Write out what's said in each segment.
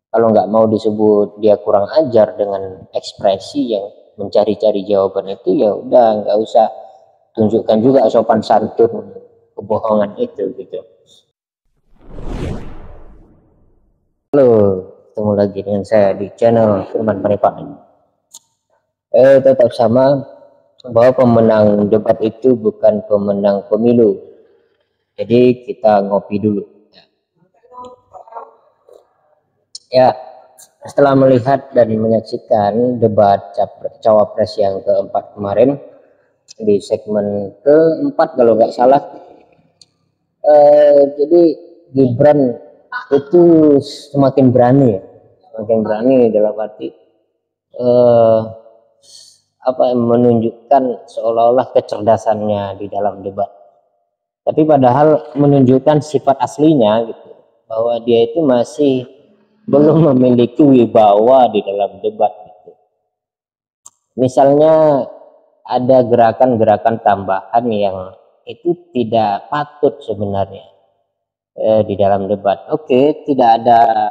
Kalau nggak mau disebut dia kurang ajar dengan ekspresi yang mencari-cari jawaban itu, ya udah nggak usah tunjukkan juga sopan santun kebohongan itu gitu. Halo, ketemu lagi dengan saya di channel Firman Panipan. Tetap sama bahwa pemenang debat itu bukan pemenang pemilu. Jadi kita ngopi dulu. Ya, setelah melihat dan menyaksikan debat cawapres yang keempat kemarin di segmen keempat kalau nggak salah, jadi Gibran itu semakin berani, dalam arti menunjukkan seolah-olah kecerdasannya di dalam debat. Tapi padahal menunjukkan sifat aslinya gitu, bahwa dia itu masih belum memiliki wibawa di dalam debat gitu. Misalnya ada gerakan-gerakan tambahan yang itu tidak patut sebenarnya di dalam debat. Oke, tidak ada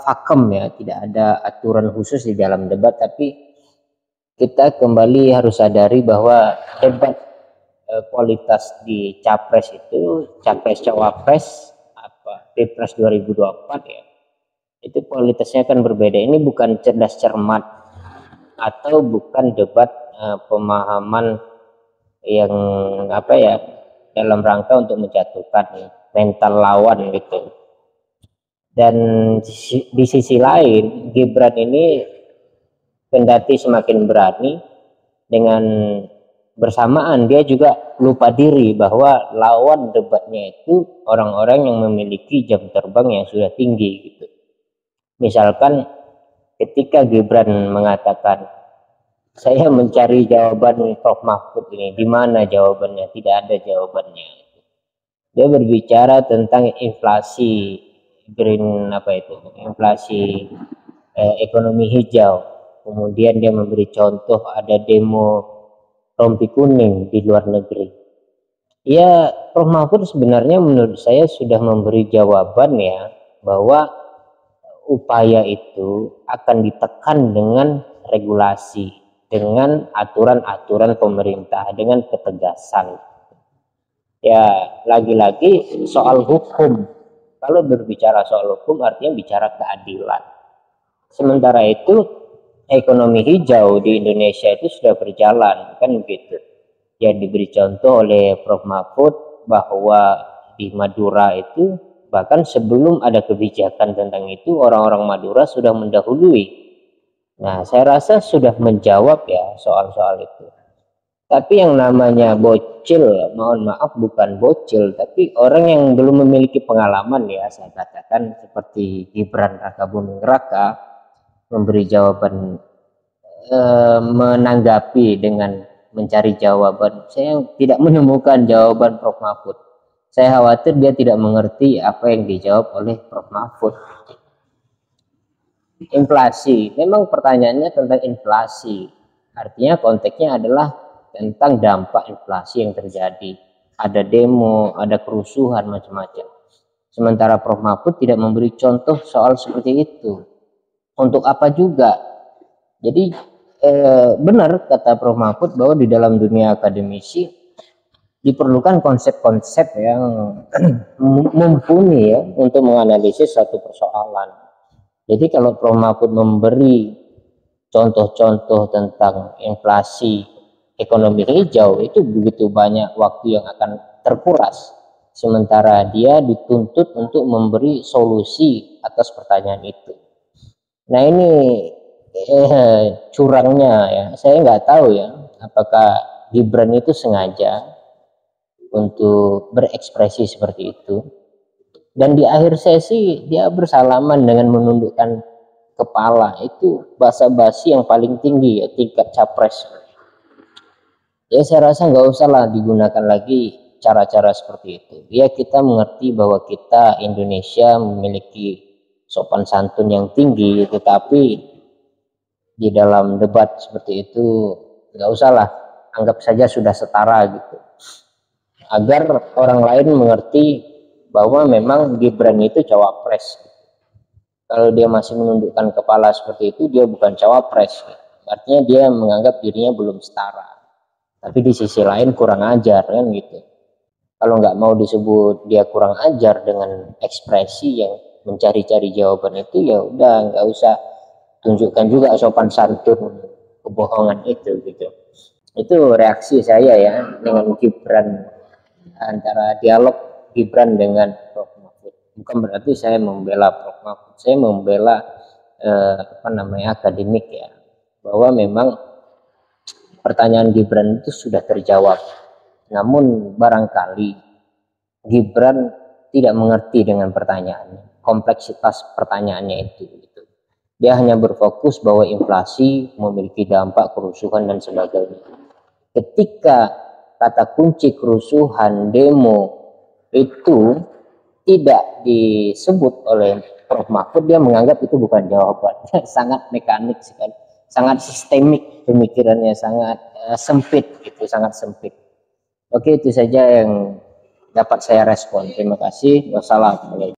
vakum ya, tidak ada aturan khusus di dalam debat, tapi kita kembali harus sadari bahwa debat kualitas di capres itu, capres cawapres Pilpres 2024 ya, itu kualitasnya kan berbeda. Ini bukan cerdas cermat atau bukan debat pemahaman yang dalam rangka untuk menjatuhkan mental lawan gitu. Dan di sisi lain Gibran ini kendati semakin berani, dengan bersamaan dia juga lupa diri bahwa lawan debatnya itu orang-orang yang memiliki jam terbang yang sudah tinggi gitu. Misalkan ketika Gibran mengatakan, saya mencari jawaban Prof Mahfud ini, di mana jawabannya? Tidak ada jawabannya. Dia berbicara tentang inflasi inflasi ekonomi hijau. Kemudian dia memberi contoh ada demo rompi kuning di luar negeri. Ya, Prof Mahfud sebenarnya menurut saya sudah memberi jawaban ya, bahwa upaya itu akan ditekan dengan regulasi, dengan aturan-aturan pemerintah, dengan ketegasan. Ya, lagi-lagi soal hukum. Kalau berbicara soal hukum artinya bicara keadilan. Sementara itu ekonomi hijau di Indonesia itu sudah berjalan, kan begitu. Yang diberi contoh oleh Prof Mahfud bahwa di Madura itu, bahkan sebelum ada kebijakan tentang itu, orang-orang Madura sudah mendahului. Nah, saya rasa sudah menjawab ya soal-soal itu. Tapi yang namanya bocil, mohon maaf bukan bocil, tapi orang yang belum memiliki pengalaman ya, saya katakan seperti Gibran Rakabuming Raka, memberi jawaban, menanggapi dengan mencari jawaban. Saya tidak menemukan jawaban Prof Mahfud. Saya khawatir dia tidak mengerti apa yang dijawab oleh Prof Mahfud. Inflasi, memang pertanyaannya tentang inflasi, artinya konteksnya adalah tentang dampak inflasi yang terjadi. Ada demo, ada kerusuhan, macam-macam. Sementara Prof Mahfud tidak memberi contoh soal seperti itu. Untuk apa juga? Jadi benar kata Prof Mahfud bahwa di dalam dunia akademisi diperlukan konsep-konsep yang mumpuni ya untuk menganalisis satu persoalan. Jadi kalau Prof Mahfud memberi contoh-contoh tentang inflasi ekonomi hijau, itu begitu banyak waktu yang akan terkuras. Sementara dia dituntut untuk memberi solusi atas pertanyaan itu. Nah ini curangnya ya, saya nggak tahu ya apakah Gibran itu sengaja untuk berekspresi seperti itu, dan di akhir sesi dia bersalaman dengan menundukkan kepala. Itu basa-basi yang paling tinggi ya, tingkat capres. Ya saya rasa nggak usah lah digunakan lagi cara-cara seperti itu. Ya kita mengerti bahwa kita Indonesia memiliki sopan santun yang tinggi, tetapi di dalam debat seperti itu nggak usah lah, anggap saja sudah setara gitu, agar orang lain mengerti bahwa memang Gibran itu cawapres. Kalau dia masih menundukkan kepala seperti itu, dia bukan cawapres. Artinya dia menganggap dirinya belum setara. Tapi di sisi lain kurang ajar kan gitu. Kalau nggak mau disebut dia kurang ajar dengan ekspresi yang mencari-cari jawaban itu, ya udah nggak usah tunjukkan juga sopan santun kebohongan itu gitu. Itu reaksi saya ya dengan Gibran, antara dialog Gibran dengan Prof Mahfud. Bukan berarti saya membela Prof Mahfud, saya membela akademik ya, bahwa memang pertanyaan Gibran itu sudah terjawab. Namun barangkali Gibran tidak mengerti dengan pertanyaannya, kompleksitas pertanyaannya itu. Gitu. Dia hanya berfokus bahwa inflasi memiliki dampak kerusuhan dan sebagainya. Ketika kata kunci kerusuhan, demo itu tidak disebut oleh Prof Mahfud, dia menganggap itu bukan jawaban. Sangat mekanik sekali, sangat sistemik pemikirannya, sangat sempit gitu, sangat sempit. Oke, itu saja yang dapat saya respon. Terima kasih. Wassalamualaikum.